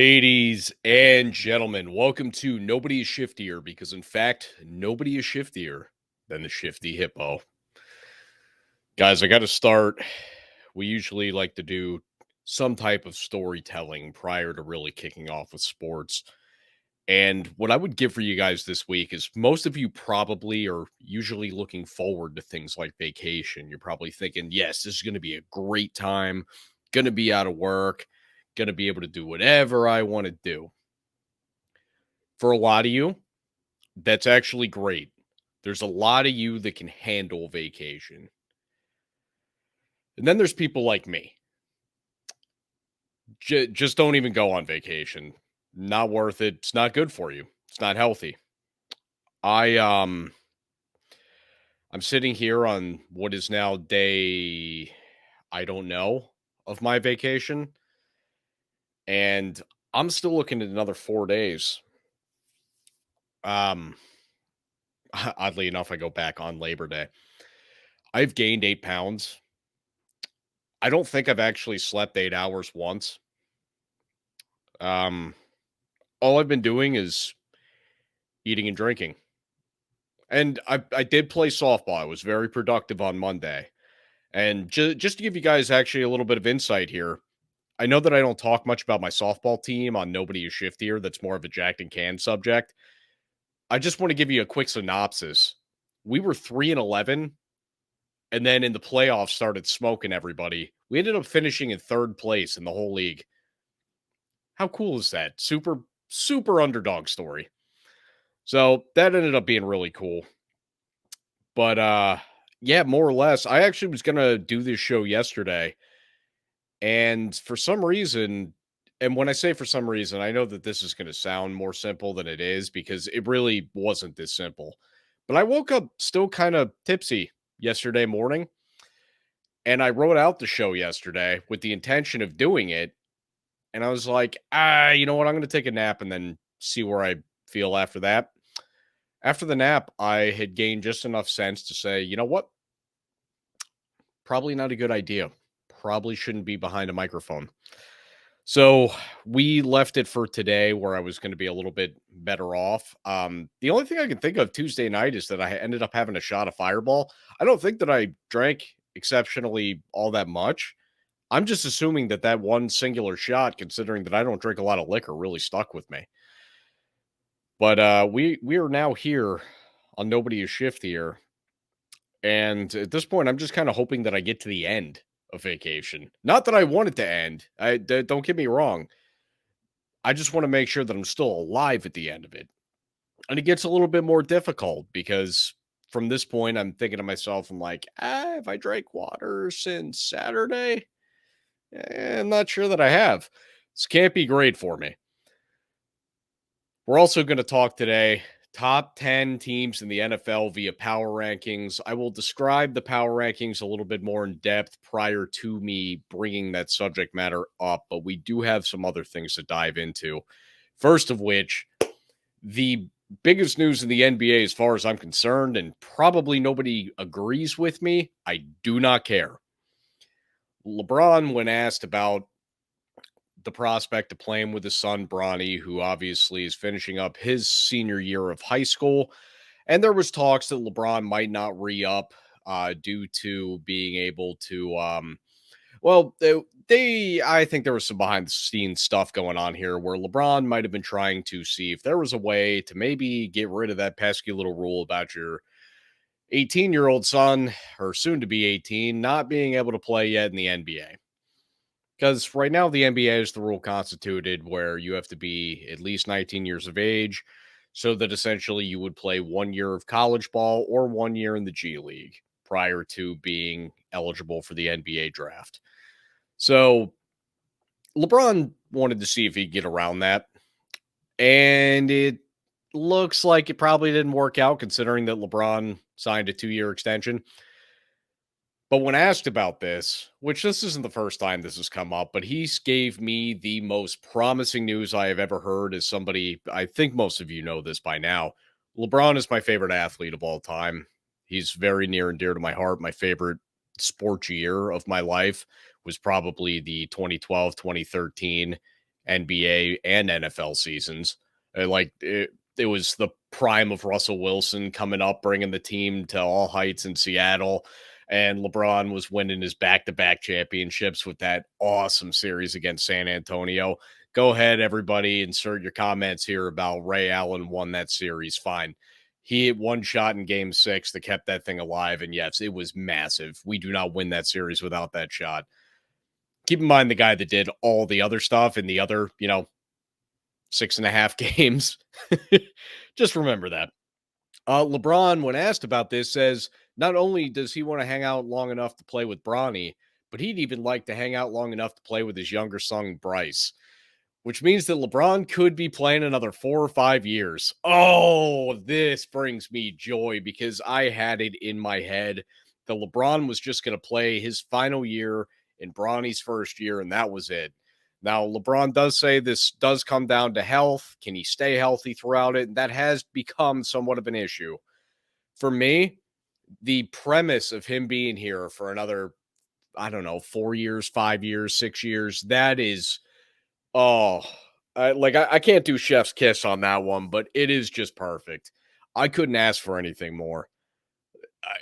Ladies and gentlemen, welcome to Nobody Is Shiftier because, in fact, nobody is shiftier than the Shifty Hippo. Guys, I got to start. We usually like to do some type of storytelling prior to really kicking off with sports. And what I would give for you guys this week is most of you probably are usually looking forward to things like vacation. You're probably thinking, yes, this is going to be a great time, going to be out of work, going to be able to do whatever I want to do. For a lot of you, that's actually great. There's a lot of you that can handle vacation. And then there's people like me. Just don't even go on vacation. Not worth it. It's not good for you. It's not healthy. I I'm sitting here on what is now day I don't know of my vacation, and I'm still looking at another 4 days. Um Oddly enough, I go back on Labor Day. I've gained 8 pounds. I don't think I've actually slept 8 hours once. Um, all I've been doing is eating and drinking. And I did play softball. I was very productive on Monday. And just to give you guys actually a little bit of insight here, I know that I don't talk much about my softball team on Nobody Is Shiftier. That's more of a Jack and Can subject. I just want to give you a quick synopsis. We were 3-11, and then in the playoffs started smoking everybody. We ended up finishing in third place in the whole league. How cool is that? Super underdog story. So that ended up being really cool. But yeah, more or less. I actually was gonna do this show yesterday, and for some reason, and when I say for some reason, I know that this is gonna sound more simple than it is because it really wasn't this simple. But I woke up still kind of tipsy yesterday morning, and I wrote out the show yesterday with the intention of doing it. And I was like, you know what? I'm gonna take a nap and then see where I feel after that. After the nap, I had gained just enough sense to say, you know what? Probably not a good idea. Probably shouldn't be behind a microphone. So we left it for today where I was going to be a little bit better off. The only thing I can think of Tuesday night is that I ended up having a shot of Fireball. I don't think that I drank exceptionally all that much. I'm just assuming that that one singular shot, considering that I don't drink a lot of liquor, really stuck with me. But we are now here on Nobody Is Shiftier, and at this point, I'm just kind of hoping that I get to the end of vacation. Not that I want it to end. Don't get me wrong. I just want to make sure that I'm still alive at the end of it. And it gets a little bit more difficult because from this point, I'm thinking to myself, I'm like, have I drank water since Saturday? I'm not sure that I have. This can't be great for me. We're also going to talk today top 10 teams in the NFL via power rankings. I will describe the power rankings a little bit more in depth prior to me bringing that subject matter up, but we do have some other things to dive into. First of which, the biggest news in the NBA, as far as I'm concerned, and probably nobody agrees with me, I do not care. LeBron, when asked about the prospect of playing with his son Bronny, who obviously is finishing up his senior year of high school. And there was talks that LeBron might not re-up due to being able to well, I think there was some behind the scenes stuff going on here where LeBron might have been trying to see if there was a way to maybe get rid of that pesky little rule about your 18-year-old son, or soon to be 18, not being able to play yet in the NBA. Because right now, the NBA is the rule constituted where you have to be at least 19 years of age, so that essentially you would play 1 year of college ball or 1 year in the G League prior to being eligible for the NBA draft. So LeBron wanted to see if he'd get around that. And it looks like it probably didn't work out considering that LeBron signed a 2 year extension. But when asked about this, which this isn't the first time this has come up, but he gave me the most promising news I have ever heard as somebody, I think most of you know this by now. LeBron is my favorite athlete of all time. He's very near and dear to my heart. My favorite sports year of my life was probably the 2012 2013 NBA and NFL seasons. It was the prime of Russell Wilson coming up, bringing the team to all heights in Seattle. And LeBron was winning his back to back championships with that awesome series against San Antonio. Go ahead, everybody, insert your comments here about Ray Allen won that series. Fine. He hit one shot in game 6 that kept that thing alive. And yes, it was massive. We do not win that series without that shot. Keep in mind the guy that did all the other stuff in the other, 6.5 games. Just remember that. LeBron, when asked about this, says not only does he want to hang out long enough to play with Bronny, but he'd even like to hang out long enough to play with his younger son, Bryce, which means that LeBron could be playing another 4 or 5 years. Oh, this brings me joy because I had it in my head that LeBron was just going to play his final year in Bronny's first year, and that was it. Now, LeBron does say this does come down to health. Can he stay healthy throughout it? And that has become somewhat of an issue. For me, the premise of him being here for another, I don't know, 4 years, 5 years, 6 years, that is, oh, I can't do chef's kiss on that one, but it is just perfect. I couldn't ask for anything more. I,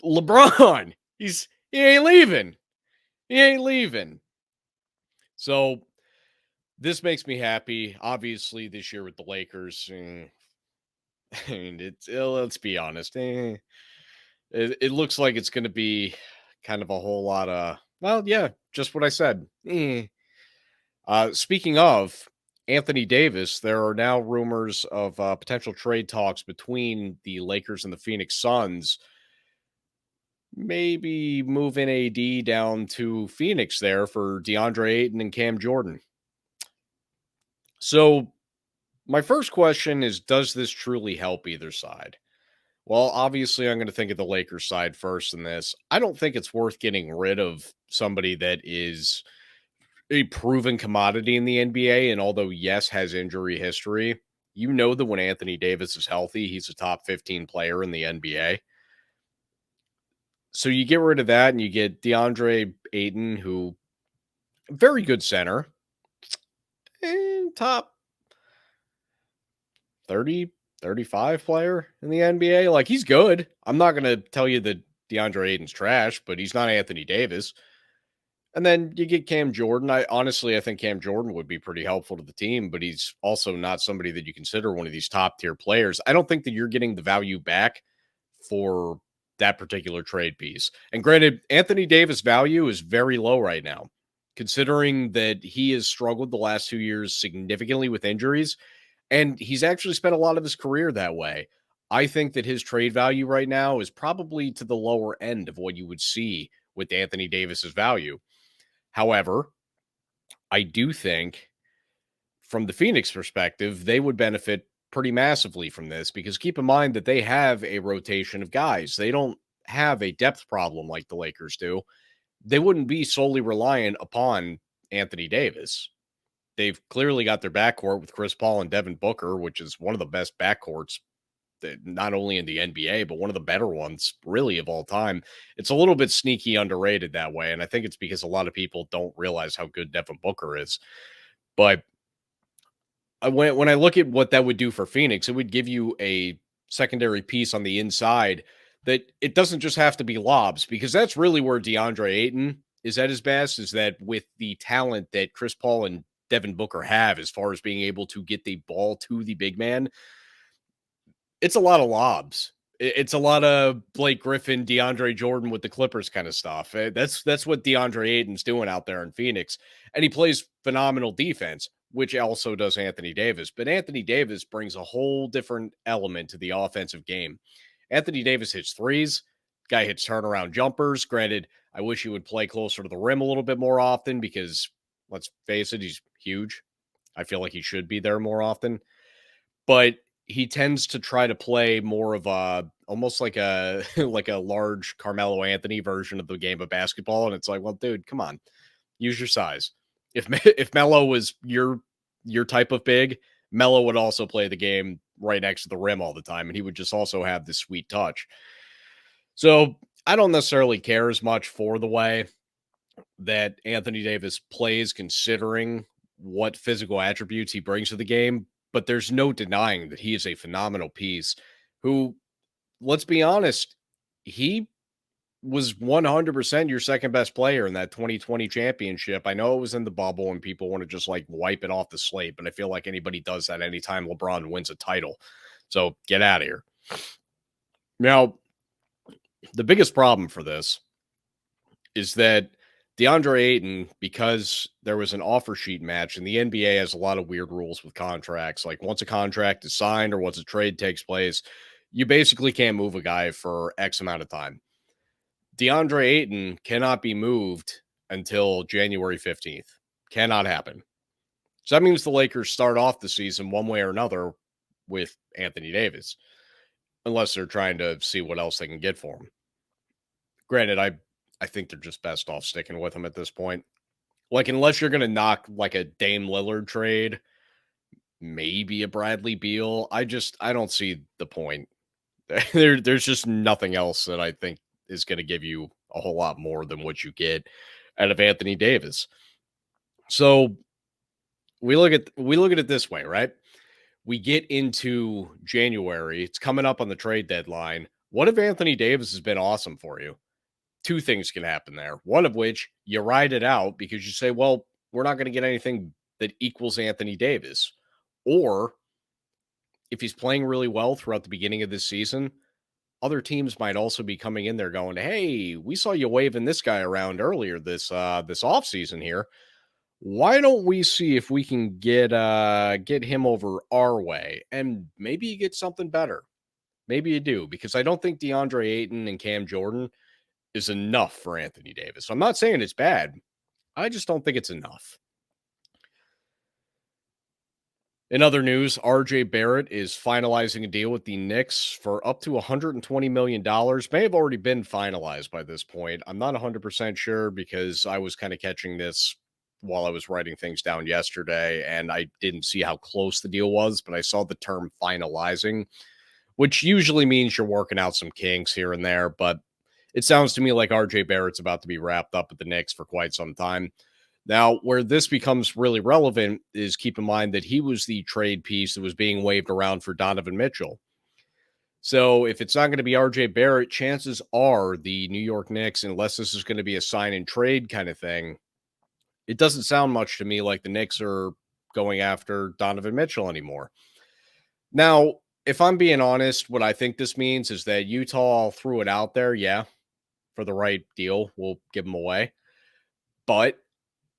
LeBron, he ain't leaving. He ain't leaving. So this makes me happy. Obviously, this year with the Lakers, and let's be honest, it looks like it's going to be kind of a whole lot of, well, yeah, just what I said. Speaking of Anthony Davis, there are now rumors of potential trade talks between the Lakers and the Phoenix Suns. Maybe moving AD down to Phoenix there for DeAndre Ayton and Cam Jordan. So my first question is, does this truly help either side? Well, obviously, I'm going to think of the Lakers side first in this. I don't think it's worth getting rid of somebody that is a proven commodity in the NBA. And although, yes, has injury history, you know that when Anthony Davis is healthy, he's a top 15 player in the NBA. So you get rid of that and you get DeAndre Ayton, who very good center, and top 30, 35 player in the NBA. Like, he's good. I'm not going to tell you that DeAndre Ayton's trash, but he's not Anthony Davis. And then you get Cam Jordan. I think Cam Jordan would be pretty helpful to the team, but he's also not somebody that you consider one of these top tier players. I don't think that you're getting the value back for that particular trade piece. And granted, Anthony Davis' value is very low right now, considering that he has struggled the last 2 years significantly with injuries. And he's actually spent a lot of his career that way. I think that his trade value right now is probably to the lower end of what you would see with Anthony Davis's value. However, I do think from the Phoenix perspective, they would benefit pretty massively from this because keep in mind that they have a rotation of guys. They don't have a depth problem like the Lakers do. They wouldn't be solely reliant upon Anthony Davis. They've clearly got their backcourt with Chris Paul and Devin Booker, which is one of the best backcourts, not only in the NBA, but one of the better ones, really, of all time. It's a little bit sneaky underrated that way, and I think it's because a lot of people don't realize how good Devin Booker is. But when I look at what that would do for Phoenix, it would give you a secondary piece on the inside that it doesn't just have to be lobs, because that's really where DeAndre Ayton is at his best, is that with the talent that Chris Paul and Devin Booker have as far as being able to get the ball to the big man, it's a lot of lobs. It's a lot of Blake Griffin, DeAndre Jordan with the Clippers kind of stuff. That's what DeAndre Ayton's doing out there in Phoenix. And he plays phenomenal defense, which also does Anthony Davis. But Anthony Davis brings a whole different element to the offensive game. Anthony Davis hits threes. Guy hits turnaround jumpers. Granted, I wish he would play closer to the rim a little bit more often because, let's face it, he's huge. I feel like he should be there more often. But he tends to try to play more of a almost like a like a large Carmelo Anthony version of the game of basketball. And it's like, well, dude, come on, use your size. If Melo was your type of big, Melo would also play the game right next to the rim all the time, and he would just also have this sweet touch. So I don't necessarily care as much for the way that Anthony Davis plays, considering what physical attributes he brings to the game, but there's no denying that he is a phenomenal piece who, let's be honest, he was 100% your second best player in that 2020 championship. I know it was in the bubble and people want to just like wipe it off the slate, but I feel like anybody does that anytime LeBron wins a title. So get out of here. Now, the biggest problem for this is that DeAndre Ayton, because there was an offer sheet match, and the NBA has a lot of weird rules with contracts. Like once a contract is signed or once a trade takes place, you basically can't move a guy for X amount of time. DeAndre Ayton cannot be moved until January 15th. Cannot happen. So that means the Lakers start off the season one way or another with Anthony Davis, unless they're trying to see what else they can get for him. Granted, I think they're just best off sticking with him at this point. Like, unless you're going to knock like a Dame Lillard trade, maybe a Bradley Beal. I don't see the point. There's just nothing else that I think is going to give you a whole lot more than what you get out of Anthony Davis. So we look at it this way, right? We get into January. It's coming up on the trade deadline. What if Anthony Davis has been awesome for you? Two things can happen there. One of which, you ride it out because you say, well, we're not going to get anything that equals Anthony Davis. Or if he's playing really well throughout the beginning of this season, other teams might also be coming in there going, hey, we saw you waving this guy around earlier this offseason here. Why don't we see if we can get him over our way? And maybe you get something better. Maybe you do, because I don't think DeAndre Ayton and Cam Jordan is enough for Anthony Davis. I'm not saying it's bad. I just don't think it's enough. In other news, RJ Barrett is finalizing a deal with the Knicks for up to $120 million. May have already been finalized by this point. I'm not 100% sure because I was kind of catching this while I was writing things down yesterday, and I didn't see how close the deal was, but I saw the term finalizing, which usually means you're working out some kinks here and there, but it sounds to me like RJ Barrett's about to be wrapped up at the Knicks for quite some time. Now, where this becomes really relevant is keep in mind that he was the trade piece that was being waved around for Donovan Mitchell. So if it's not going to be RJ Barrett, chances are the New York Knicks, unless this is going to be a sign and trade kind of thing, it doesn't sound much to me like the Knicks are going after Donovan Mitchell anymore. Now, if I'm being honest, what I think this means is that Utah threw it out there. Yeah, for the right deal, we'll give him away. But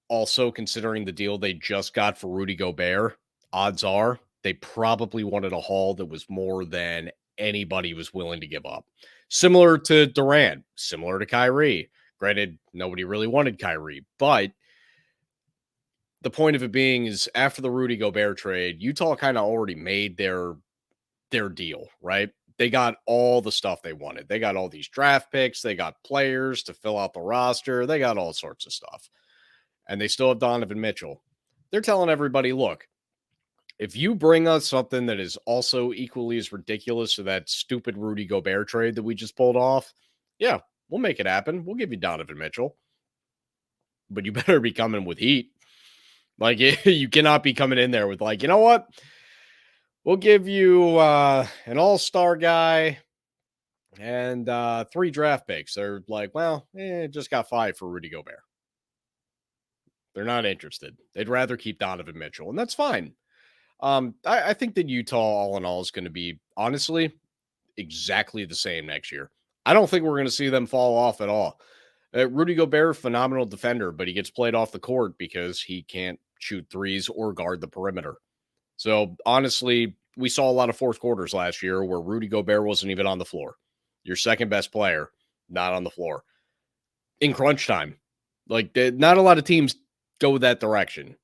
also, considering the deal they just got for Rudy Gobert, odds are they probably wanted a haul that was more than anybody was willing to give up. Similar to Durant, similar to Kyrie. Granted, nobody really wanted Kyrie, but the point of it being is after the Rudy Gobert trade, Utah kind of already made their deal, right? They got all the stuff they wanted. They got all these draft picks. They got players to fill out the roster. They got all sorts of stuff. And they still have Donovan Mitchell. They're telling everybody, look, if you bring us something that is also equally as ridiculous to that stupid Rudy Gobert trade that we just pulled off, yeah, we'll make it happen. We'll give you Donovan Mitchell. But you better be coming with heat. Like, you cannot be coming in there with like, you know what? We'll give you an all-star guy and 3 draft picks. They're like, well, just got 5 for Rudy Gobert. They're not interested. They'd rather keep Donovan Mitchell, and that's fine. I think that Utah, all in all, is going to be, honestly, exactly the same next year. I don't think we're going to see them fall off at all. Rudy Gobert, phenomenal defender, but he gets played off the court because he can't shoot threes or guard the perimeter. So, honestly, we saw a lot of fourth quarters last year where Rudy Gobert wasn't even on the floor. Your second best player, not on the floor. In crunch time. Like, not a lot of teams go that direction.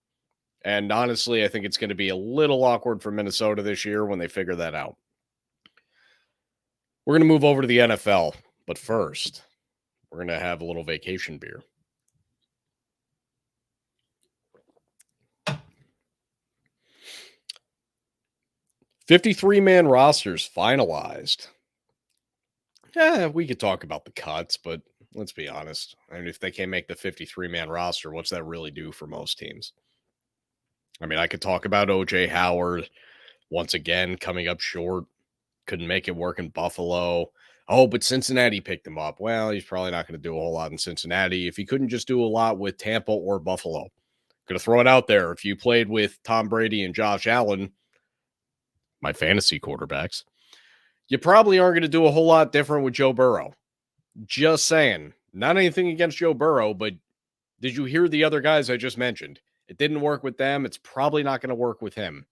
And honestly, I think it's going to be a little awkward for Minnesota this year when they figure that out. We're going to move over to the NFL. But first, we're going to have a little vacation beer. "53-man rosters finalized." Yeah, we could talk about the cuts, but let's be honest. I mean, if they can't make the 53-man roster, what's that really do for most teams? I mean, I could talk about OJ Howard once again coming up short. Couldn't make it work in Buffalo. Oh, but Cincinnati picked him up. Well, he's probably not going to do a whole lot in Cincinnati if he couldn't just do a lot with Tampa or Buffalo. Gonna throw it out there. If you played with Tom Brady and Josh Allen, my fantasy quarterbacks, you probably aren't going to do a whole lot different with Joe Burrow. Just saying. Not anything against Joe Burrow, but did you hear the other guys I just mentioned? It didn't work with them. It's probably not going to work with him.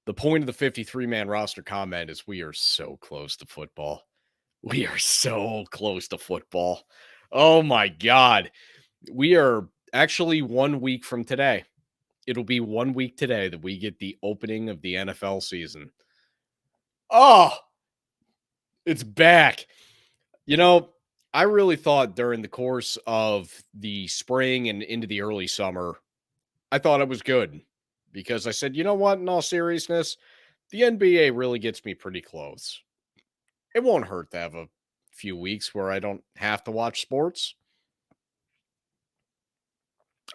The point of the 53-man roster comment is we are so close to football. We are so close to football. Oh my God. We are actually 1 week from today. It'll be 1 week today that we get the opening of the NFL season. Oh, it's back. You know, I really thought during the course of the spring and into the early summer, I thought it was good because I said, you know what, in all seriousness, the NBA really gets me pretty close. It won't hurt to have a few weeks where I don't have to watch sports.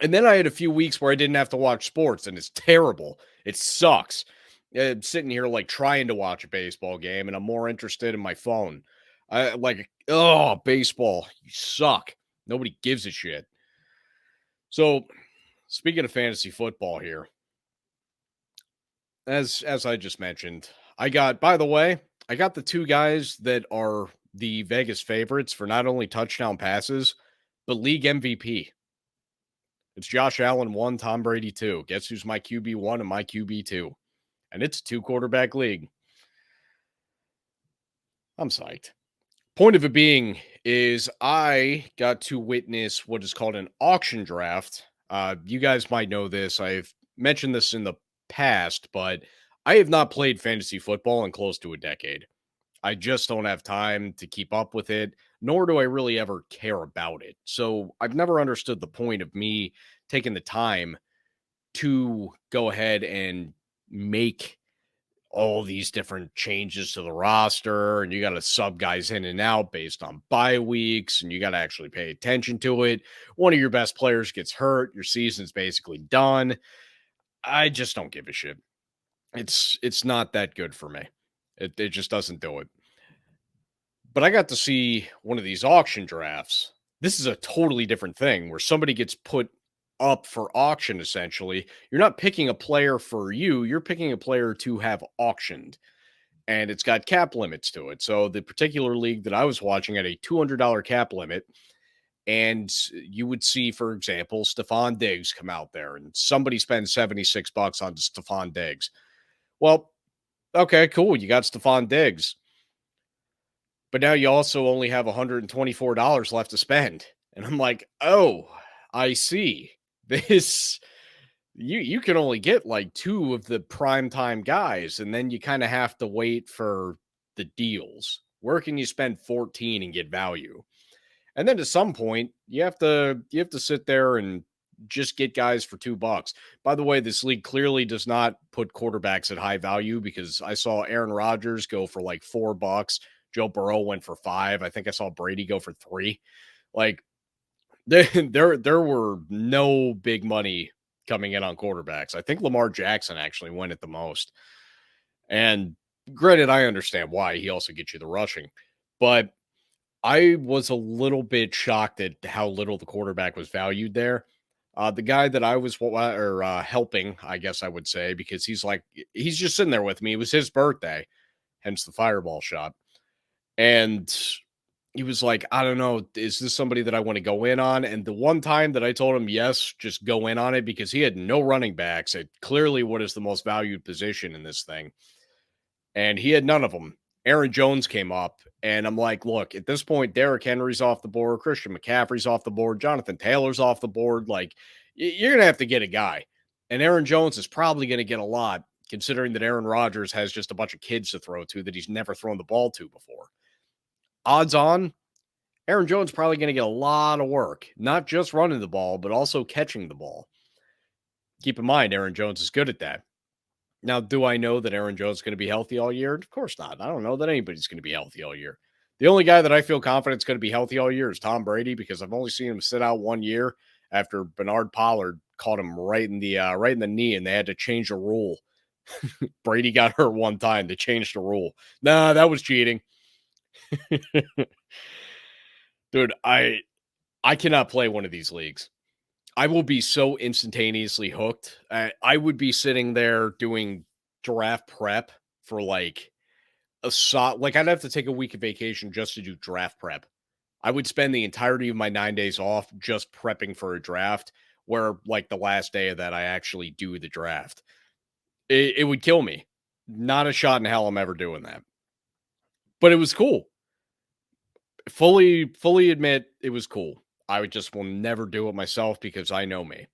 And then I had a few weeks where I didn't have to watch sports, and it's terrible. It sucks. I'm sitting here like trying to watch a baseball game, and I'm more interested in my phone. I like, oh, baseball, you suck. Nobody gives a shit. So, speaking of fantasy football here, as I just mentioned, I got, by the way, I got the two guys that are the Vegas favorites for not only touchdown passes, but league MVP. It's Josh Allen 1, Tom Brady 2. Guess who's my QB1 and my QB2? And it's a 2-quarterback league. I'm psyched. Point of it being is I got to witness what is called an auction draft. You guys might know this. I've mentioned this in the past, but I have not played fantasy football in close to a decade. I just don't have time to keep up with it, nor do I really ever care about it. So I've never understood the point of me taking the time to go ahead and make all these different changes to the roster, and you got to sub guys in and out based on bye weeks, and you got to actually pay attention to it. One of your best players gets hurt, your season's basically done. I just don't give a shit. It's not that good for me. It just doesn't do it. But I got to see one of these auction drafts. This is a totally different thing where somebody gets put up for auction essentially. You're not picking a player for you, you're picking a player to have auctioned. And it's got cap limits to it. So the particular league that I was watching had a $200 cap limit. And you would see, for example, Stephon Diggs come out there and somebody spends $76 on Stephon Diggs. Well, okay, cool. You got Stephon Diggs. But now you also only have $124 left to spend. And I'm like, oh, I see. This you can only get like two of the primetime guys, and then you kind of have to wait for the deals. Where can you spend 14 and get value? And then at some point, you have to sit there and just get guys for $2. By the way, this league clearly does not put quarterbacks at high value because I saw Aaron Rodgers go for like $4. Joe Burrow went for 5. I think I saw Brady go for 3. Like there were no big money coming in on quarterbacks. I think Lamar Jackson actually went at the most. And granted, I understand why. He also gets you the rushing. But I was a little bit shocked at how little the quarterback was valued there. The guy that I was helping, I guess I would say, because he's just sitting there with me. It was his birthday, hence the fireball shot. And he was like, I don't know, is this somebody that I want to go in on? And the one time that I told him, yes, just go in on it because he had no running backs at clearly what is the most valued position in this thing. And he had none of them. Aaron Jones came up, and I'm like, look, at this point, Derrick Henry's off the board, Christian McCaffrey's off the board, Jonathan Taylor's off the board. Like, you're going to have to get a guy. And Aaron Jones is probably going to get a lot, considering that Aaron Rodgers has just a bunch of kids to throw to that he's never thrown the ball to before. Odds on, Aaron Jones probably going to get a lot of work, not just running the ball, but also catching the ball. Keep in mind, Aaron Jones is good at that. Now, do I know that Aaron Jones is going to be healthy all year? Of course not. I don't know that anybody's going to be healthy all year. The only guy that I feel confident is going to be healthy all year is Tom Brady because I've only seen him sit out 1 year after Bernard Pollard caught him right in the knee, and they had to change the rule. Brady got hurt one time. They changed the rule. Nah, that was cheating. Dude, I cannot play one of these leagues. I will be so instantaneously hooked. I would be sitting there doing draft prep for like like I'd have to take a week of vacation just to do draft prep. I would spend the entirety of my 9 days off just prepping for a draft, where like the last day of that I actually do the draft. It would kill me. Not a shot in hell I'm ever doing that. But it was cool. Fully admit it was cool. I would just will never do it myself because I know me.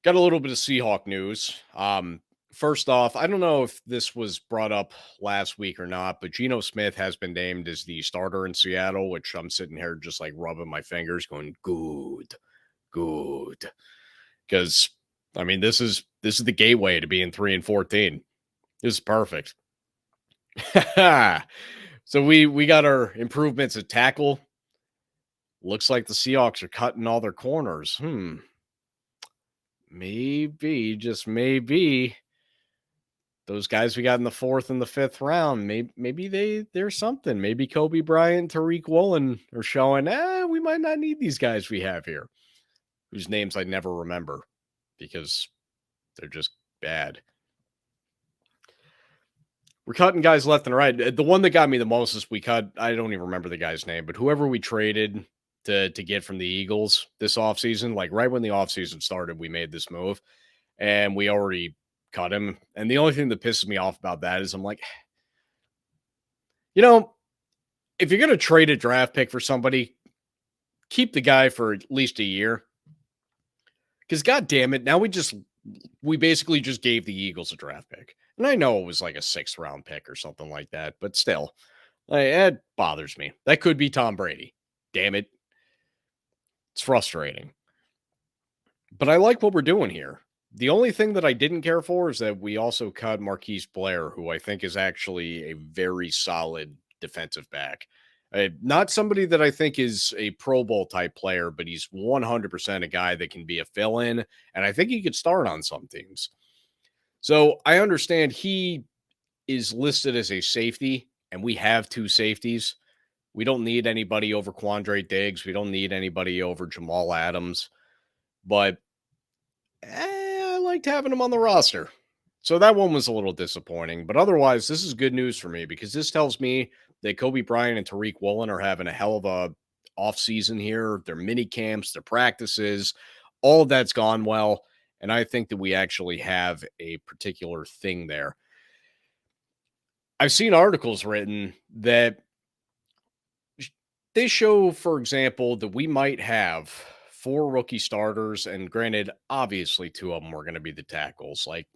Got a little bit of Seahawk news. First off, I don't know if this was brought up last week or not, but Geno Smith has been named as the starter in Seattle, which I'm sitting here just like rubbing my fingers, going, good, good. Because I mean, this is the gateway to being 3-14. This is perfect. So we got our improvements at tackle. Looks like the Seahawks are cutting all their corners. Maybe, just maybe, those guys we got in the 4th and the 5th round, maybe they're something. Maybe Kobe Bryant, Tariq Woolen are showing, we might not need these guys we have here, whose names I never remember because they're just bad. We're cutting guys left and right. The one that got me the most is we cut, I don't even remember the guy's name, but whoever we traded to get from the Eagles this offseason, like right when the offseason started, we made this move and we already cut him. And the only thing that pisses me off about that is I'm like, if you're going to trade a draft pick for somebody, keep the guy for at least a year. Because God damn it, now we basically just gave the Eagles a draft pick. And I know it was like a 6th round pick or something like that, but still, it bothers me. That could be Tom Brady. Damn it. It's frustrating. But I like what we're doing here. The only thing that I didn't care for is that we also cut Marquise Blair, who I think is actually a very solid defensive back. Not somebody that I think is a Pro Bowl type player, but he's 100% a guy that can be a fill-in, and I think he could start on some teams. So I understand he is listed as a safety, and we have 2 safeties. We don't need anybody over Quandre Diggs. We don't need anybody over Jamal Adams. But I liked having him on the roster. So that one was a little disappointing. But otherwise, this is good news for me because this tells me that Kobe Bryant and Tariq Woolen are having a hell of a offseason here. Their mini camps, their practices, all of that's gone well. And I think that we actually have a particular thing there. I've seen articles written that they show, for example, that we might have 4 rookie starters. And granted, obviously 2 of them are going to be the tackles. Like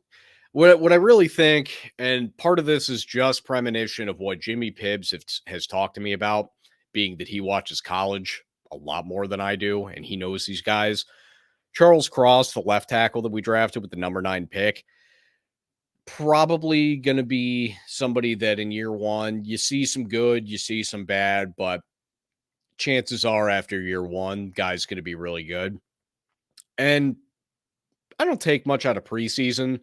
what I really think, and part of this is just premonition of what Jimmy Pibbs has talked to me about, being that he watches college a lot more than I do, and he knows these guys. Charles Cross, the left tackle that we drafted with the number 9 pick, probably going to be somebody that in year 1, you see some good, you see some bad, but chances are after year 1, guy's going to be really good. And I don't take much out of preseason,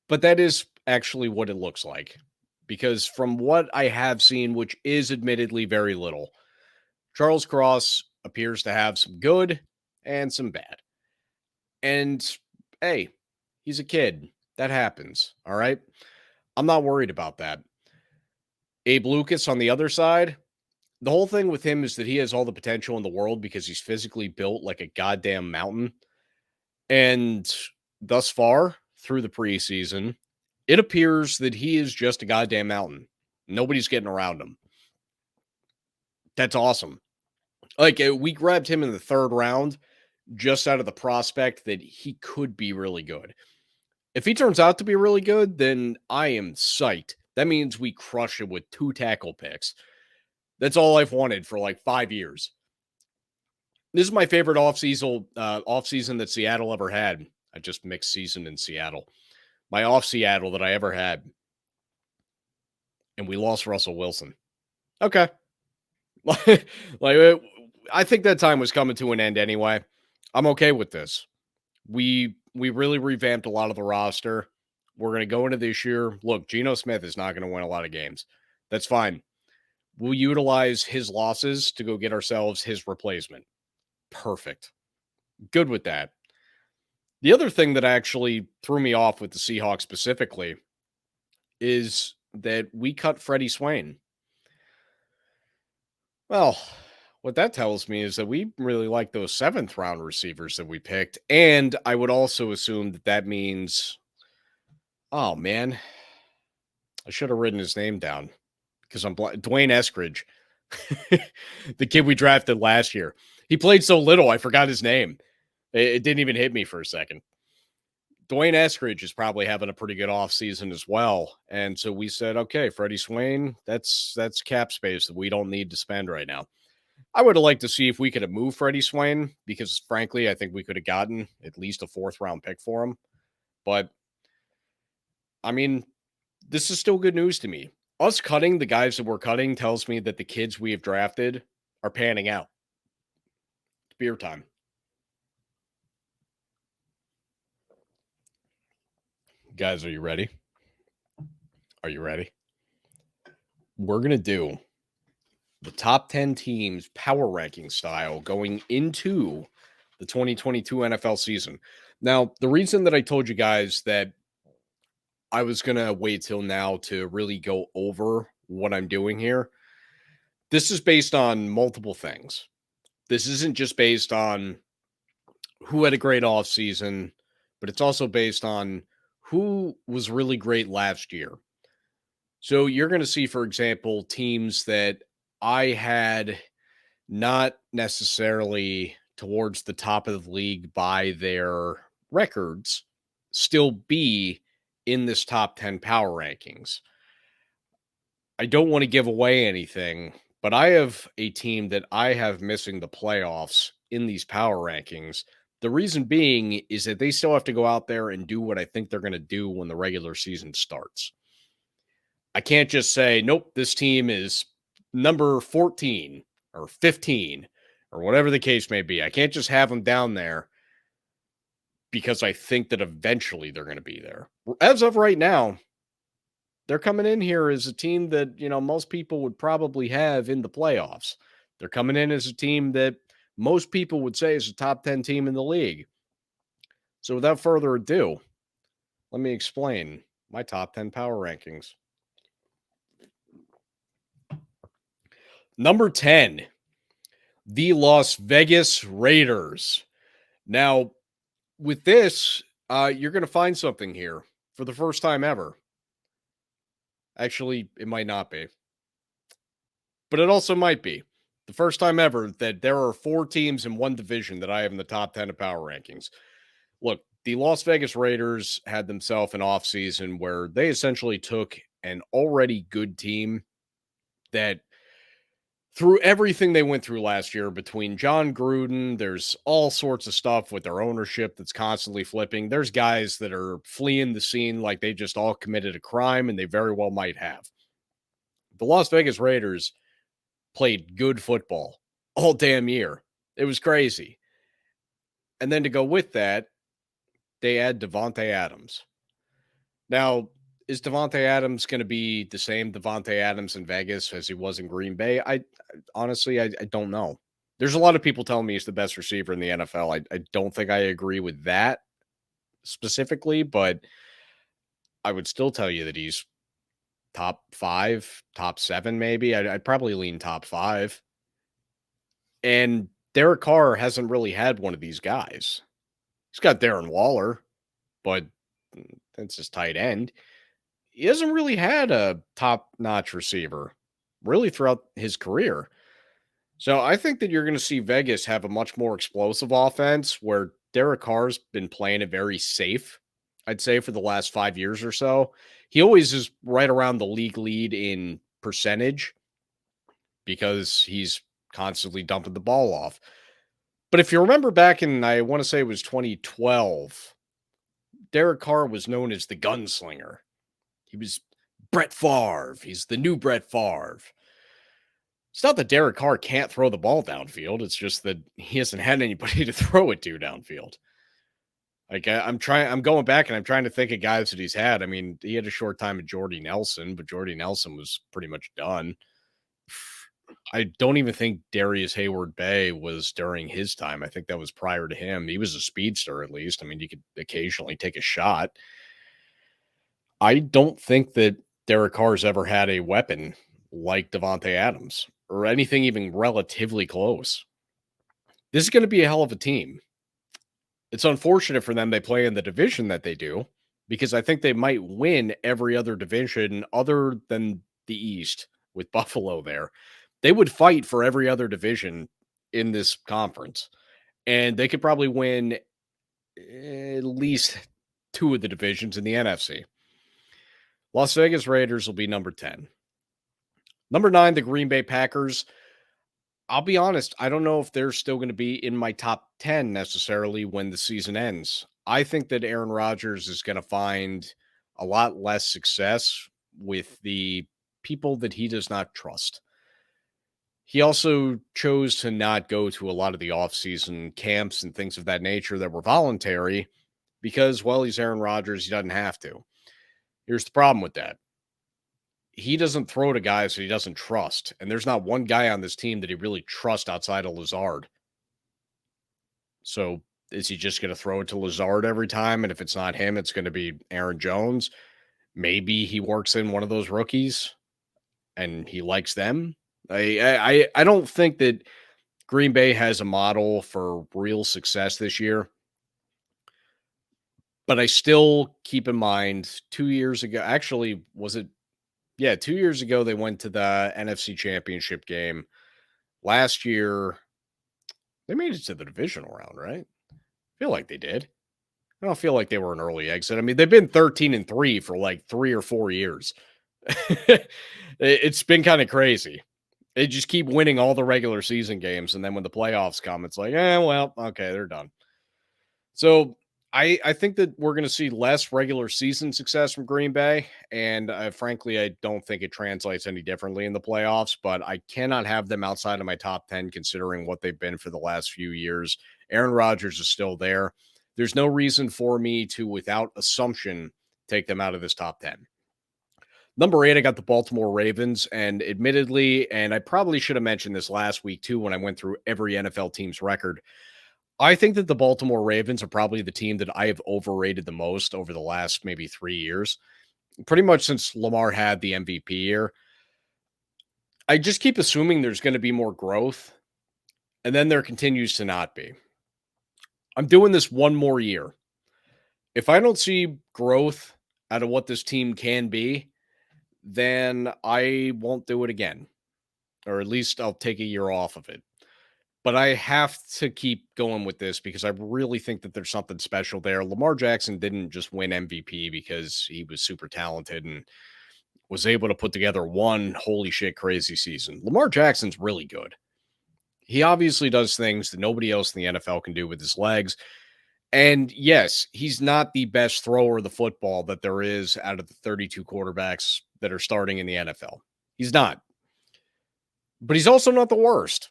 but that is actually what it looks like. Because from what I have seen, which is admittedly very little, Charles Cross appears to have some good and some bad. And hey, he's a kid. That happens. All right. I'm not worried about that. Abe Lucas on the other side, the whole thing with him is that he has all the potential in the world because he's physically built like a goddamn mountain. And thus far, through the preseason, it appears that he is just a goddamn mountain. Nobody's getting around him. That's awesome. Like, we grabbed him in the 3rd round just out of the prospect that he could be really good. If he turns out to be really good, then I am psyched. That means we crush it with 2 tackle picks. That's all I've wanted for like 5 years. This is my favorite offseason that Seattle ever had. I just mixed season in Seattle. My off Seattle that I ever had. And we lost Russell Wilson. Okay. I think that time was coming to an end anyway. I'm okay with this. We really revamped a lot of the roster. We're going to go into this year. Look, Geno Smith is not going to win a lot of games. That's fine. We'll utilize his losses to go get ourselves his replacement. Perfect. Good with that. The other thing that actually threw me off with the Seahawks specifically is that we cut Freddie Swain. Well, what that tells me is that we really like those 7th round receivers that we picked. And I would also assume that that means, oh man, I should have written his name down because I'm Dwayne Eskridge, the kid we drafted last year. He played so little, I forgot his name. It didn't even hit me for a second. Dwayne Eskridge is probably having a pretty good offseason as well. And so we said, okay, Freddie Swain, that's cap space that we don't need to spend right now. I would have liked to see if we could have moved Freddie Swain because, frankly, I think we could have gotten at least a 4th round pick for him. But, I mean, this is still good news to me. Us cutting the guys that we're cutting tells me that the kids we have drafted are panning out. It's beer time. Guys, are you ready? Are you ready? We're going to do the top 10 teams power ranking style going into the 2022 NFL season. Now, the reason that I told you guys that I was going to wait till now to really go over what I'm doing here, this is based on multiple things. This isn't just based on who had a great offseason, but it's also based on who was really great last year. So you're going to see, for example, teams that I had not necessarily towards the top of the league by their records still be in this top 10 power rankings. I don't want to give away anything, but I have a team that I have missing the playoffs in these power rankings. The reason being is that they still have to go out there and do what I think they're going to do when the regular season starts. I can't just say, nope, this team is number 14 or 15 or whatever the case may be. I can't just have them down there because I think that eventually they're going to be there. As of right now, they're coming in here as a team that, most people would probably have in the playoffs. They're coming in as a team that most people would say is a top 10 team in the league. So without further ado, let me explain my top 10 power rankings. Number 10, the Las Vegas Raiders. Now, with this, you're going to find something here for the first time ever. Actually, it might not be. But it also might be. The first time ever that there are 4 teams in one division that I have in the top 10 of power rankings. Look, the Las Vegas Raiders had themselves an offseason where they essentially took an already good team that through everything they went through last year between John Gruden, there's all sorts of stuff with their ownership that's constantly flipping. There's guys that are fleeing the scene like they just all committed a crime, and they very well might have. The Las Vegas Raiders played good football all damn year. It was crazy. And then to go with that, they add Davante Adams. Now, is Davante Adams going to be the same Davante Adams in Vegas as he was in Green Bay? I honestly don't know. There's a lot of people telling me he's the best receiver in the NFL. I don't think I agree with that specifically, but I would still tell you that he's top 5, top 7, maybe. I'd probably lean top 5. And Derek Carr hasn't really had one of these guys. He's got Darren Waller, but that's his tight end. He hasn't really had a top-notch receiver really throughout his career. So I think that you're going to see Vegas have a much more explosive offense where Derek Carr's been playing it very safe, I'd say, for the last 5 years or so. He always is right around the league lead in percentage because he's constantly dumping the ball off. But if you remember back in, I want to say it was 2012, Derek Carr was known as the gunslinger. He was Brett Favre. He's the new Brett Favre. It's not that Derek Carr can't throw the ball downfield. It's just that he hasn't had anybody to throw it to downfield. Like I'm going back and I'm trying to think of guys that he's had. I mean, he had a short time with Jordy Nelson, but Jordy Nelson was pretty much done. I don't even think Darius Hayward Bay was during his time. I think that was prior to him. He was a speedster at least. I mean, you could occasionally take a shot. I don't think that Derek Carr's ever had a weapon like Devontae Adams or anything even relatively close. This is going to be a hell of a team. It's unfortunate for them they play in the division that they do because I think they might win every other division other than the East with Buffalo there. They would fight for every other division in this conference, and they could probably win at least two of the divisions in the NFC. Las Vegas Raiders will be number 10. Number 9, the Green Bay Packers. I'll be honest, I don't know if they're still going to be in my top 10 necessarily when the season ends. I think that Aaron Rodgers is going to find a lot less success with the people that he does not trust. He also chose to not go to a lot of the offseason camps and things of that nature that were voluntary because, well, he's Aaron Rodgers. He doesn't have to. Here's the problem with that. He doesn't throw to guys that he doesn't trust. And there's not one guy on this team that he really trusts outside of Lazard. So is he just going to throw it to Lazard every time? And if it's not him, it's going to be Aaron Jones. Maybe he works in one of those rookies and he likes them. I don't think that Green Bay has a model for real success this year. But I still keep in mind 2 years ago, actually, was it? Yeah, 2 years ago, they went to the NFC Championship game. Last year, they made it to the divisional round, right? I feel like they did. I don't feel like they were an early exit. I mean, they've been 13-3 for like 3 or 4 years. It's been kind of crazy. They just keep winning all the regular season games, and then when the playoffs come, it's like, well, okay, they're done. So I think that we're going to see less regular season success from Green Bay, and frankly, I don't think it translates any differently in the playoffs. But I cannot have them outside of my top 10, considering what they've been for the last few years. Aaron Rodgers is still there. There's no reason for me to, without assumption, take them out of this top 10. Number 8, I got the Baltimore Ravens, and admittedly, and I probably should have mentioned this last week too when I went through every NFL team's record. I think that the Baltimore Ravens are probably the team that I have overrated the most over the last maybe 3 years. Pretty much since Lamar had the MVP year. I just keep assuming there's going to be more growth, and then there continues to not be. I'm doing this one more year. If I don't see growth out of what this team can be, then I won't do it again. Or at least I'll take a year off of it. But I have to keep going with this because I really think that there's something special there. Lamar Jackson didn't just win MVP because he was super talented and was able to put together one holy shit crazy season. Lamar Jackson's really good. He obviously does things that nobody else in the NFL can do with his legs. And yes, he's not the best thrower of the football that there is out of the 32 quarterbacks that are starting in the NFL. He's not. But he's also not the worst.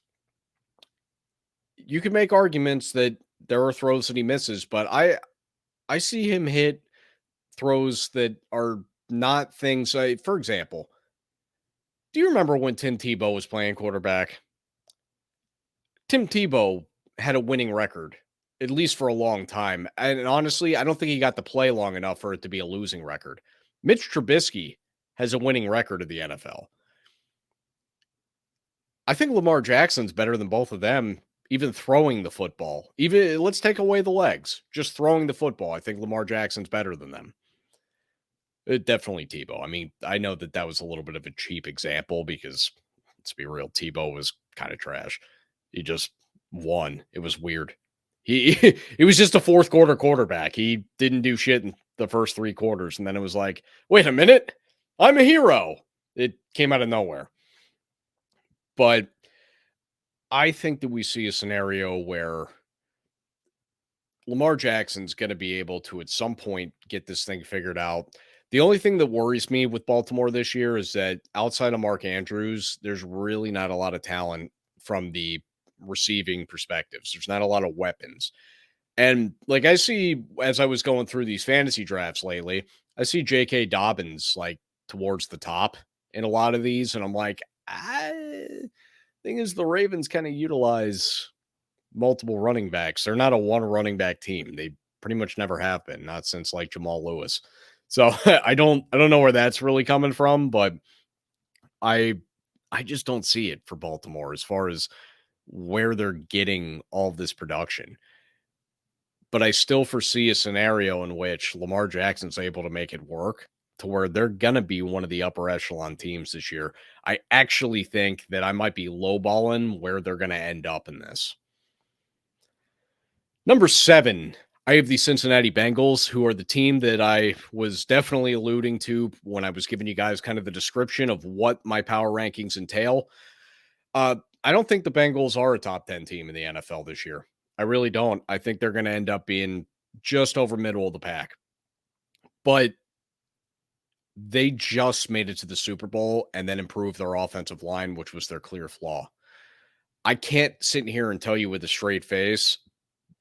You can make arguments that there are throws that he misses, but I see him hit throws that are not things. For example, do you remember when Tim Tebow was playing quarterback? Tim Tebow had a winning record, at least for a long time. And honestly, I don't think he got to play long enough for it to be a losing record. Mitch Trubisky has a winning record of the NFL. I think Lamar Jackson's better than both of them, even throwing the football. Even let's take away the legs, just throwing the football. I think Lamar Jackson's better than them. Definitely Tebow. I mean, I know that was a little bit of a cheap example because, let's be real, Tebow was kind of trash. He just won. It was weird. He he was just a fourth quarter quarterback. He didn't do shit in the first 3 quarters, and then it was like, wait a minute, I'm a hero. It came out of nowhere. But I think that we see a scenario where Lamar Jackson's going to be able to, at some point, get this thing figured out. The only thing that worries me with Baltimore this year is that outside of Mark Andrews, there's really not a lot of talent from the receiving perspectives. There's not a lot of weapons. And like I see as I was going through these fantasy drafts lately, I see J.K. Dobbins like towards the top in a lot of these. And I'm like, thing is, the Ravens kind of utilize multiple running backs. They're not a one running back team. They pretty much never have been, not since like Jamal Lewis. So I don't know where that's really coming from, but I I just don't see it for Baltimore as far as where they're getting all this production. But I still foresee a scenario in which Lamar Jackson's able to make it work to where they're going to be one of the upper echelon teams this year. I actually think that I might be lowballing where they're going to end up in this. Number 7, I have the Cincinnati Bengals, who are the team that I was definitely alluding to when I was giving you guys kind of the description of what my power rankings entail. I don't think the Bengals are a top 10 team in the NFL this year. I really don't. I think they're going to end up being just over middle of the pack. But they just made it to the Super Bowl and then improved their offensive line, which was their clear flaw. I can't sit here and tell you with a straight face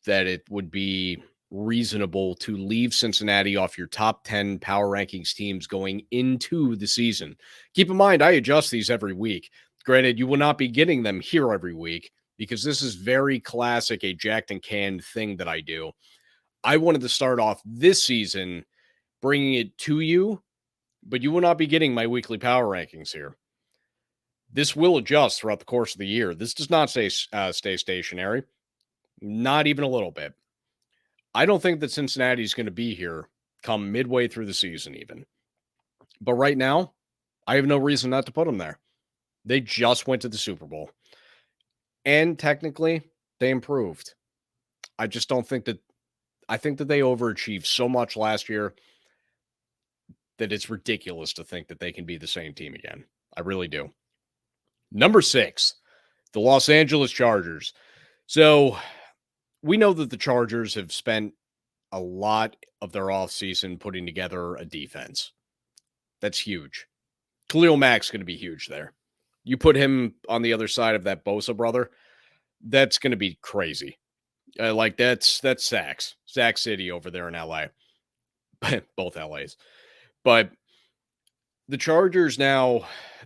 that it would be reasonable to leave Cincinnati off your top 10 power rankings teams going into the season. Keep in mind, I adjust these every week. Granted, you will not be getting them here every week because this is very classic, a jacked and canned thing that I do. I wanted to start off this season bringing it to you, but you will not be getting my weekly power rankings here. This will adjust throughout the course of the year. This does not stay stationary, not even a little bit. I don't think that Cincinnati is going to be here come midway through the season, even. But right now, I have no reason not to put them there. They just went to the Super Bowl. And technically, they improved. I just don't think that, I think that they overachieved so much last year that it's ridiculous to think that they can be the same team again. I really do. Number 6, the Los Angeles Chargers. So we know that the Chargers have spent a lot of their offseason putting together a defense. That's huge. Khalil Mack's going to be huge there. You put him on the other side of that Bosa brother, that's going to be crazy. Like that's Sac City over there in LA. Both LAs. But the Chargers now,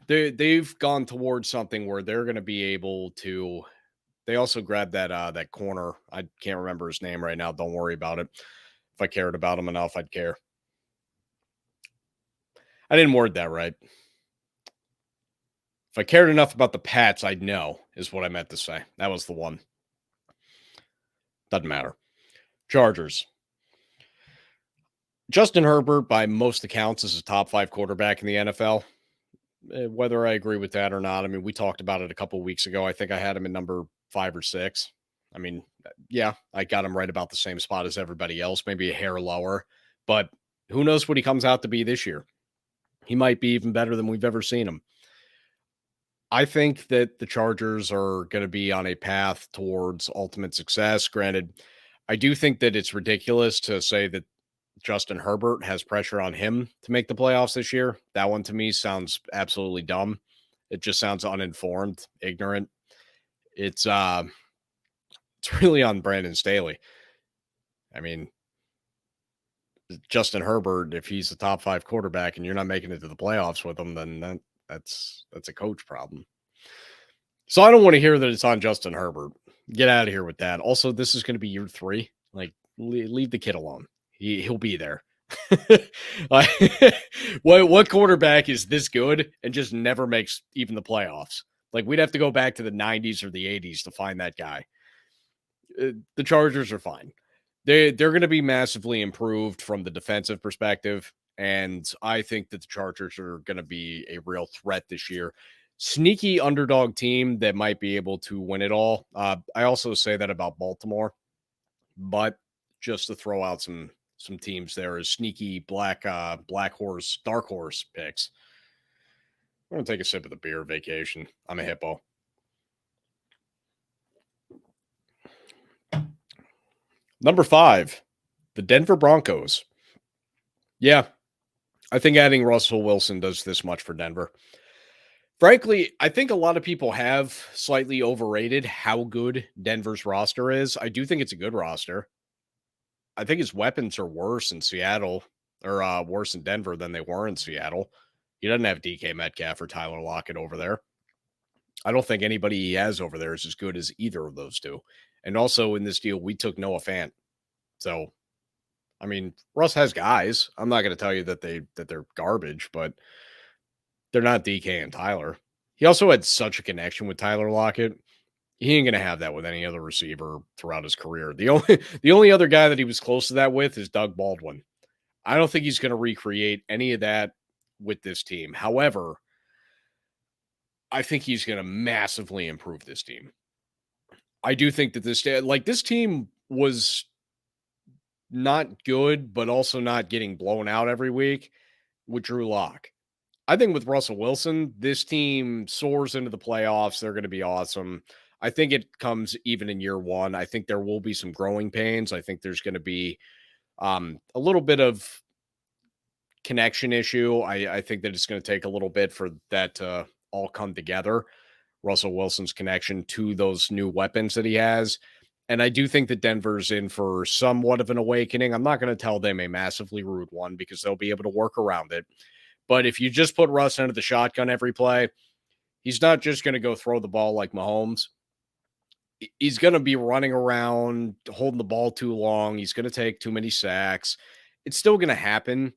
they've gone towards something where they're going to be able to. They also grabbed that corner. I can't remember his name right now. Don't worry about it. If I cared about him enough, I'd care. I didn't word that right. If I cared enough about the Pats, I'd know, is what I meant to say. That was the one. Doesn't matter. Chargers. Justin Herbert, by most accounts, is a top 5 quarterback in the NFL. Whether I agree with that or not, I mean, we talked about it a couple of weeks ago. I think I had him in number 5 or 6. I mean, yeah, I got him right about the same spot as everybody else, maybe a hair lower. But who knows what he comes out to be this year? He might be even better than we've ever seen him. I think that the Chargers are going to be on a path towards ultimate success. Granted, I do think that it's ridiculous to say that Justin Herbert has pressure on him to make the playoffs this year. That one to me sounds absolutely dumb. It just sounds uninformed, ignorant. It's really on Brandon Staley. I mean, Justin Herbert, if he's the top 5 quarterback and you're not making it to the playoffs with him, then that's a coach problem. So I don't want to hear that it's on Justin Herbert. Get out of here with that. Also, this is going to be year 3. Like, leave the kid alone. He'll be there. What quarterback is this good and just never makes even the playoffs? Like, we'd have to go back to the 90s or the 80s to find that guy. The Chargers are fine. They're going to be massively improved from the defensive perspective, and I think that the Chargers are going to be a real threat this year. Sneaky underdog team that might be able to win it all. I also say that about Baltimore, but just to throw out some teams there as sneaky black horse, dark horse picks. I'm going to take a sip of the beer vacation. I'm a hippo. Number 5, the Denver Broncos. Yeah, I think adding Russell Wilson does this much for Denver. Frankly, I think a lot of people have slightly overrated how good Denver's roster is. I do think it's a good roster. I think his weapons are worse in Seattle or worse in Denver than they were in Seattle. He doesn't have DK Metcalf or Tyler Lockett over there. I don't think anybody he has over there is as good as either of those two. And also in this deal, we took Noah Fant. So I mean, Russ has guys. I'm not going to tell you that they're garbage, but they're not DK and Tyler. He also had such a connection with Tyler Lockett. He ain't going to have that with any other receiver throughout his career. The only other guy that he was close to that with is Doug Baldwin. I don't think he's going to recreate any of that with this team. However, I think he's going to massively improve this team. I do think that this team was not good, but also not getting blown out every week with Drew Lock. I think with Russell Wilson, this team soars into the playoffs. They're going to be awesome. I think it comes even in year one. I think there will be some growing pains. I think there's going to be a little bit of connection issue. I think that it's going to take a little bit for that to all come together. Russell Wilson's connection to those new weapons that he has. And I do think that Denver's in for somewhat of an awakening. I'm not going to tell them a massively rude one because they'll be able to work around it. But if you just put Russ into the shotgun every play, he's not just going to go throw the ball like Mahomes. He's going to be running around, holding the ball too long. He's going to take too many sacks. It's still going to happen,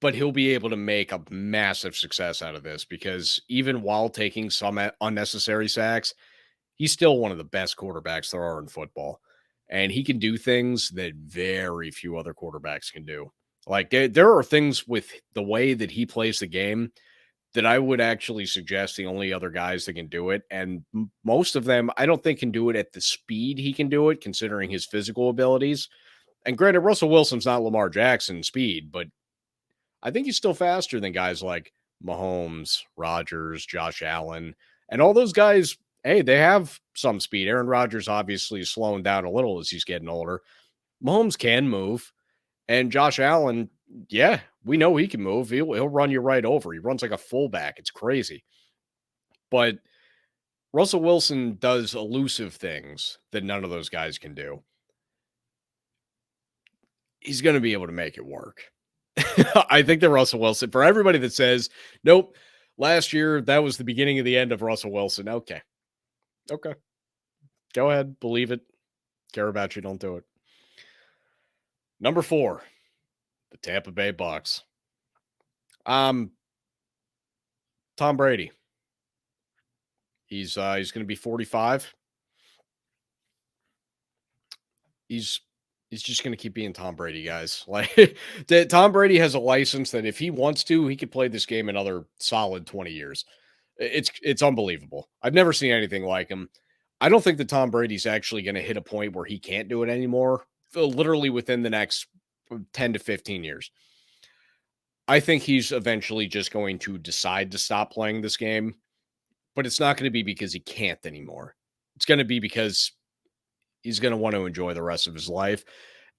but he'll be able to make a massive success out of this because even while taking some unnecessary sacks, he's still one of the best quarterbacks there are in football. And he can do things that very few other quarterbacks can do. Like there are things with the way that he plays the game that I would actually suggest the only other guys that can do it. And most of them, I don't think can do it at the speed he can do it, considering his physical abilities. And granted, Russell Wilson's not Lamar Jackson speed, but I think he's still faster than guys like Mahomes, Rodgers, Josh Allen, and all those guys. Hey, they have some speed. Aaron Rodgers obviously is slowing down a little as he's getting older. Mahomes can move. And Josh Allen, yeah, we know he can move. He'll run you right over. He runs like a fullback. It's crazy. But Russell Wilson does elusive things that none of those guys can do. He's going to be able to make it work. I think that Russell Wilson, for everybody that says, nope, last year, that was the beginning of the end of Russell Wilson. Okay. Go ahead. Believe it. Care about you. Don't do it. Number 4, the Tampa Bay Bucks. Tom Brady. He's going to be 45. He's just going to keep being Tom Brady, guys. Like Tom Brady has a license that if he wants to, he could play this game another solid 20 years. It's unbelievable. I've never seen anything like him. I don't think that Tom Brady's actually going to hit a point where he can't do it anymore. Literally within the next 10 to 15 years. I think he's eventually just going to decide to stop playing this game, but it's not going to be because he can't anymore. It's going to be because he's going to want to enjoy the rest of his life.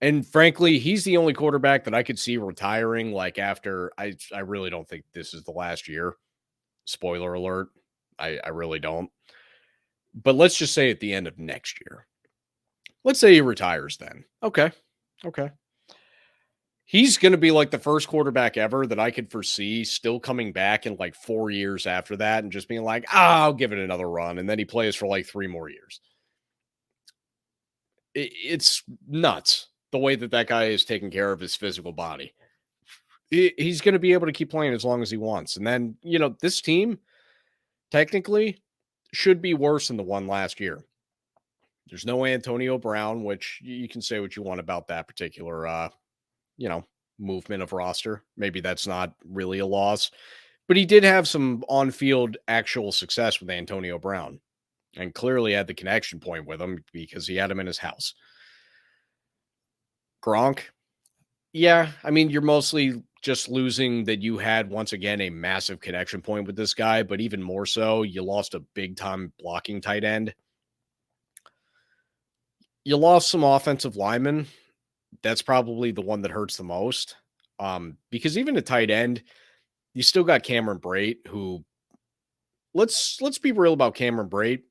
And frankly, he's the only quarterback that I could see retiring like after I really don't think this is the last year. Spoiler alert. I really don't. But let's just say at the end of next year. Let's say he retires then. Okay. He's going to be like the first quarterback ever that I could foresee still coming back in like 4 years after that and just being like, I'll give it another run. And then he plays for like 3 more years. It's nuts the way that guy is taking care of his physical body. He's going to be able to keep playing as long as he wants. And then, this team technically should be worse than the one last year. There's no Antonio Brown, which you can say what you want about that particular, movement of roster. Maybe that's not really a loss, but he did have some on-field actual success with Antonio Brown and clearly had the connection point with him because he had him in his house. Gronk. Yeah. I mean, you're mostly just losing that you had once again, a massive connection point with this guy, but even more so, you lost a big time blocking tight end. You lost some offensive linemen. That's probably the one that hurts the most. Because even a tight end, you still got Cameron Brate, who let's be real about Cameron Brate.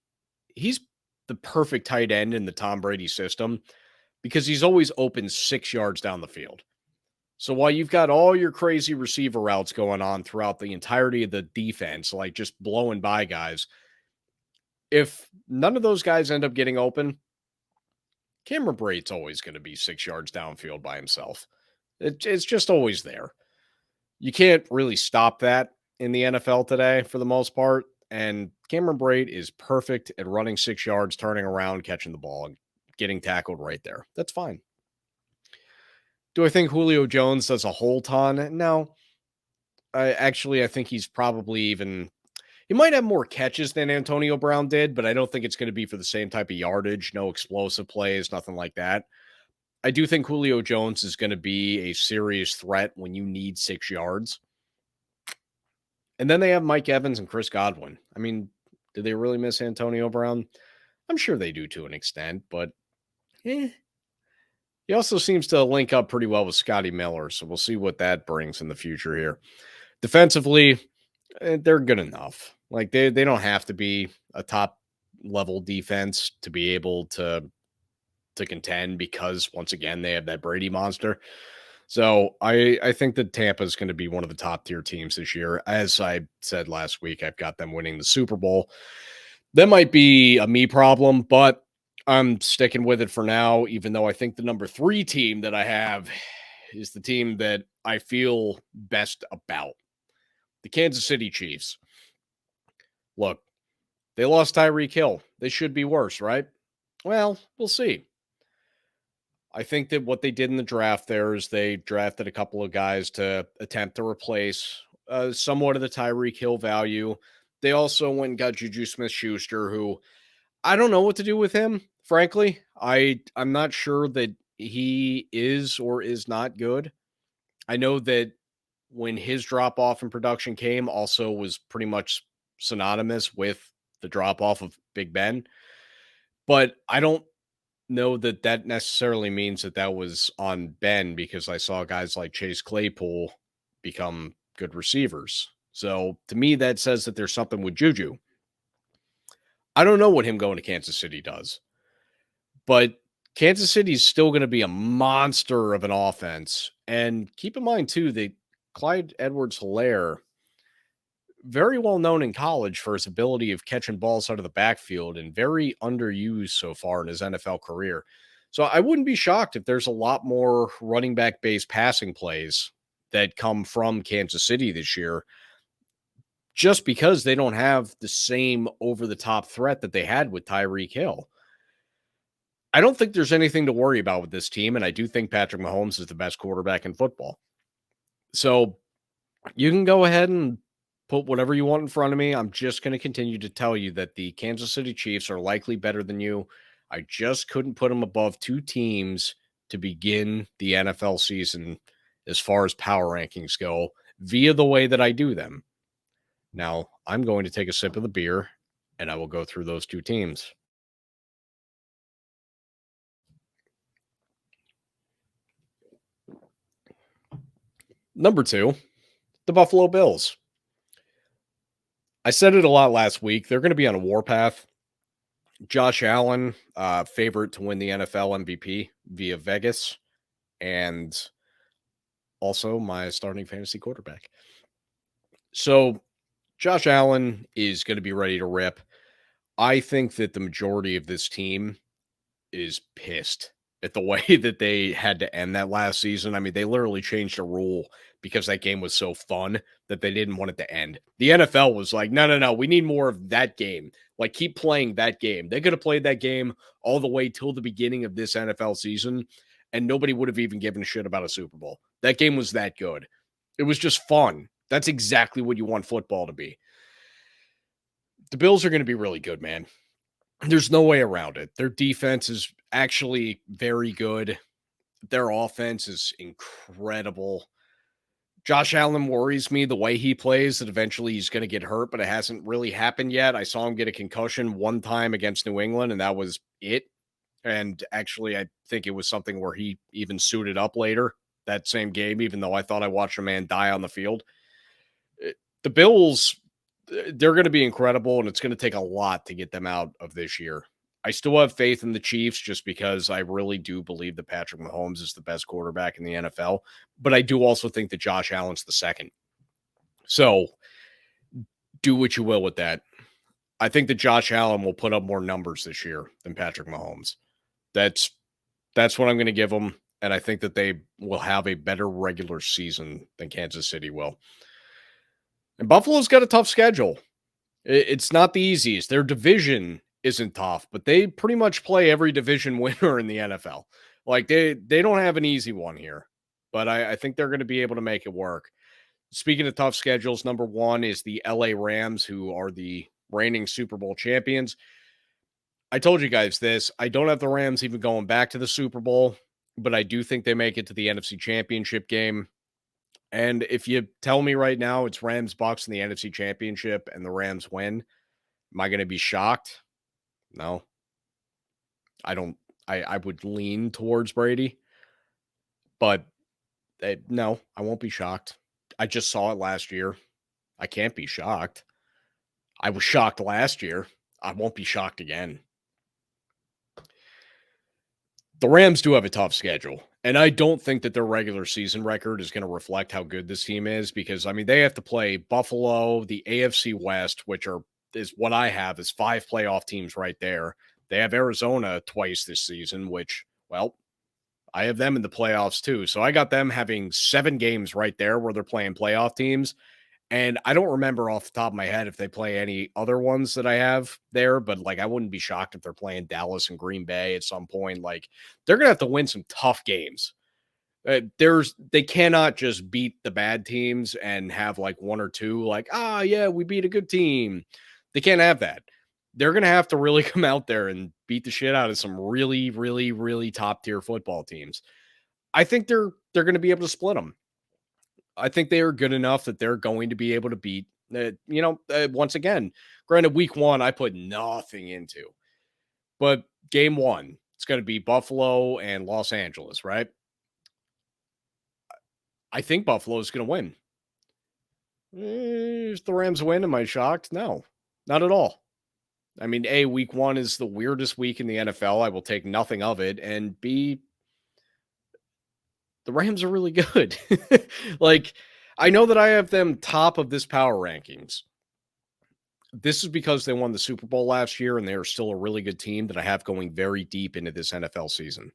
He's the perfect tight end in the Tom Brady system, because he's always open 6 yards down the field. So while you've got all your crazy receiver routes going on throughout the entirety of the defense, like just blowing by guys, if none of those guys end up getting open, Cameron Brate's always going to be 6 yards downfield by himself. It's just always there. You can't really stop that in the NFL today for the most part. And Cameron Brate is perfect at running 6 yards, turning around, catching the ball, and getting tackled right there. That's fine. Do I think Julio Jones does a whole ton? No. I think he's probably even. He might have more catches than Antonio Brown did, but I don't think it's going to be for the same type of yardage. No explosive plays, nothing like that. I do think Julio Jones is going to be a serious threat when you need 6 yards. And then they have Mike Evans and Chris Godwin. I mean, do they really miss Antonio Brown? I'm sure they do to an extent, but he also seems to link up pretty well with Scotty Miller. So we'll see what that brings in the future here. Defensively, they're good enough. Like they don't have to be a top level defense to be able to contend because once again they have that Brady monster. So I think that Tampa is going to be one of the top tier teams this year. As I said last week, I've got them winning the Super Bowl. That might be a me problem, but I'm sticking with it for now, even though I think the number 3 team that I have is the team that I feel best about. The Kansas City Chiefs. Look, they lost Tyreek Hill. They should be worse, right? Well, we'll see. I think that what they did in the draft there is they drafted a couple of guys to attempt to replace somewhat of the Tyreek Hill value. They also went and got Juju Smith-Schuster, who I don't know what to do with him, frankly. I'm not sure that he is or is not good. I know that when his drop off in production came, also was pretty much synonymous with the drop off of Big Ben. But I don't know that that necessarily means that that was on Ben because I saw guys like Chase Claypool become good receivers. So to me, that says that there's something with Juju. I don't know what him going to Kansas City does, but Kansas City is still going to be a monster of an offense. And keep in mind, too, that Clyde Edwards-Helaire, very well known in college for his ability of catching balls out of the backfield and very underused so far in his NFL career. So I wouldn't be shocked if there's a lot more running back based passing plays that come from Kansas City this year, just because they don't have the same over the top threat that they had with Tyreek Hill. I don't think there's anything to worry about with this team, and I do think Patrick Mahomes is the best quarterback in football. So you can go ahead and put whatever you want in front of me. I'm just going to continue to tell you that the Kansas City Chiefs are likely better than you. I just couldn't put them above 2 teams to begin the NFL season as far as power rankings go via the way that I do them. Now, I'm going to take a sip of the beer and I will go through those 2 teams. Number 2, the Buffalo Bills. I said it a lot last week. They're going to be on a warpath. Josh Allen, favorite to win the NFL MVP via Vegas, and also my starting fantasy quarterback. So Josh Allen is going to be ready to rip. I think that the majority of this team is pissed at the way that they had to end that last season. I mean, they literally changed a rule because that game was so fun that they didn't want it to end. The NFL was like, no, we need more of that game. Like, keep playing that game. They could have played that game all the way till the beginning of this NFL season, and nobody would have even given a shit about a Super Bowl. That game was that good. It was just fun. That's exactly what you want football to be. The Bills are going to be really good, man. There's no way around it. Their defense is actually very good. Their offense is incredible. Josh Allen worries me the way he plays that eventually he's going to get hurt, but it hasn't really happened yet. I saw him get a concussion one time against New England, and that was it. And actually, I think it was something where he even suited up later that same game, even though I thought I watched a man die on the field. The Bills, they're going to be incredible, and it's going to take a lot to get them out of this year. I still have faith in the Chiefs just because I really do believe that Patrick Mahomes is the best quarterback in the NFL. But I do also think that Josh Allen's the second. So do what you will with that. I think that Josh Allen will put up more numbers this year than Patrick Mahomes. That's what I'm going to give them, and I think that they will have a better regular season than Kansas City will. And Buffalo's got a tough schedule. It's not the easiest. Their division isn't tough, but they pretty much play every division winner in the NFL. Like they don't have an easy one here, but I think they're going to be able to make it work. Speaking of tough schedules, number one is the LA Rams, who are the reigning Super Bowl champions. I told you guys this. I don't have the Rams even going back to the Super Bowl, but I do think they make it to the NFC Championship game. And if you tell me right now it's Rams Bucks in the NFC Championship and the Rams win, am I going to be shocked? No. I don't. I would lean towards Brady, but no, I won't be shocked. I just saw it last year. I can't be shocked. I was shocked last year. I won't be shocked again. The Rams do have a tough schedule, and I don't think that their regular season record is going to reflect how good this team is because, I mean, they have to play Buffalo, the AFC West, which is what I have is 5 playoff teams right there. They have Arizona twice this season, which, well, I have them in the playoffs too. So I got them having 7 games right there where they're playing playoff teams. And I don't remember off the top of my head if they play any other ones that I have there, but like I wouldn't be shocked if they're playing Dallas and Green Bay at some point. Like they're gonna have to win some tough games. They cannot just beat the bad teams and have like 1 or 2 like yeah, we beat a good team. They can't have that. They're gonna have to really come out there and beat the shit out of some really, really, really top tier football teams. I think they're gonna be able to split them. I think they are good enough that they're going to be able to beat, once again, granted, week 1, I put nothing into, but game 1, it's going to be Buffalo and Los Angeles, right? I think Buffalo is going to win. If the Rams win, am I shocked? No, not at all. I mean, A, week 1 is the weirdest week in the NFL. I will take nothing of it. And B, the Rams are really good. Like, I know that I have them top of this power rankings. This is because they won the Super Bowl last year and they are still a really good team that I have going very deep into this NFL season.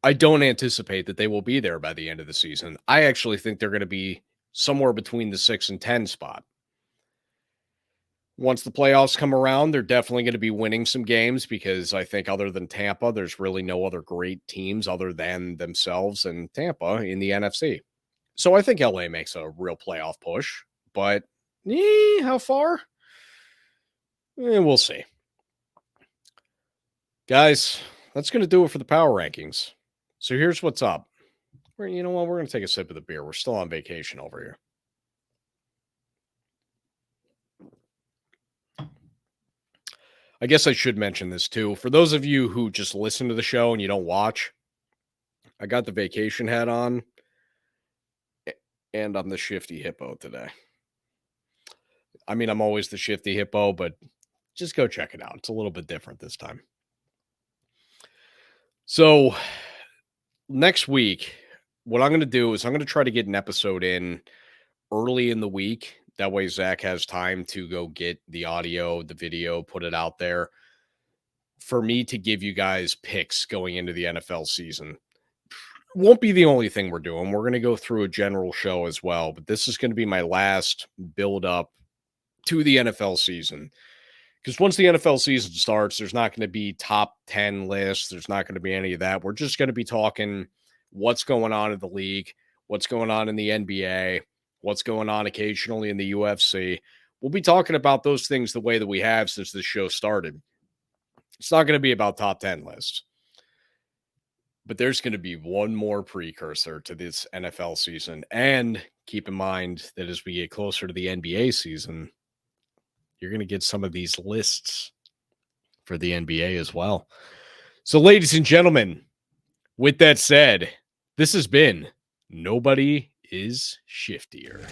I don't anticipate that they will be there by the end of the season. I actually think they're going to be somewhere between the 6 and 10 spot. Once the playoffs come around, they're definitely going to be winning some games because I think other than Tampa, there's really no other great teams other than themselves and Tampa in the NFC. So I think LA makes a real playoff push, but how far? We'll see. Guys, that's going to do it for the power rankings. So here's what's up. You know what? We're going to take a sip of the beer. We're still on vacation over here. I guess I should mention this too. For those of you who just listen to the show and you don't watch, I got the vacation hat on and I'm the Shifty Hippo today. I mean, I'm always the Shifty Hippo, but just go check it out. It's a little bit different this time. So next week, what I'm going to do is I'm going to try to get an episode in early in the week. That way Zach has time to go get the audio, the video, put it out there for me to give you guys picks going into the NFL season. Won't be the only thing we're doing. We're going to go through a general show as well, but this is going to be my last build up to the NFL season. Because once the NFL season starts, there's not going to be top 10 lists. There's not going to be any of that. We're just going to be talking what's going on in the league, what's going on in the NBA, what's going on occasionally in the UFC. We'll be talking about those things the way that we have since this show started. It's not going to be about top 10 lists. But there's going to be one more precursor to this NFL season. And keep in mind that as we get closer to the NBA season, you're going to get some of these lists for the NBA as well. So, ladies and gentlemen, with that said, this has been Nobody Is Shiftier.